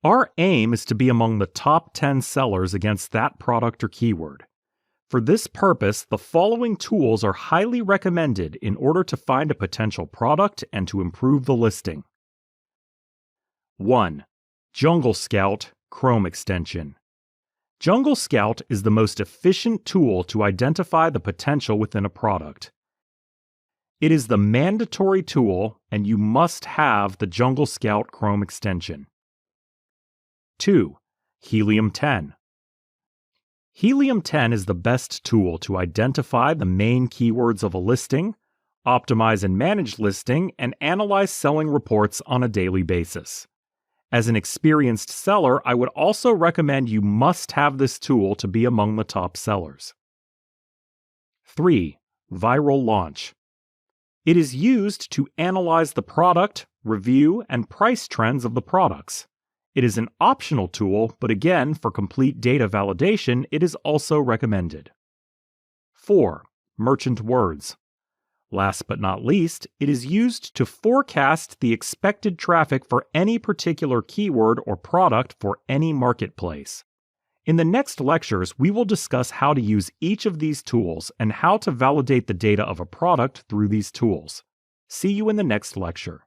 Our aim is to be among the top 10 sellers against that product or keyword. For this purpose, the following tools are highly recommended in order to find a potential product and to improve the listing. 1. Jungle Scout Chrome Extension. Jungle Scout is the most efficient tool to identify the potential within a product. It is the mandatory tool, and you must have the Jungle Scout Chrome extension. 2. Helium-10. Helium-10 is the best tool to identify the main keywords of a listing, optimize and manage listing, and analyze selling reports on a daily basis. As an experienced seller, I would also recommend you must have this tool to be among the top sellers. 3. Viral Launch. It is used to analyze the product, review, and price trends of the products. It is an optional tool, but again, for complete data validation, it is also recommended. 4. Merchant Words. Last but not least, it is used to forecast the expected traffic for any particular keyword or product for any marketplace. In the next lectures, we will discuss how to use each of these tools and how to validate the data of a product through these tools. See you in the next lecture.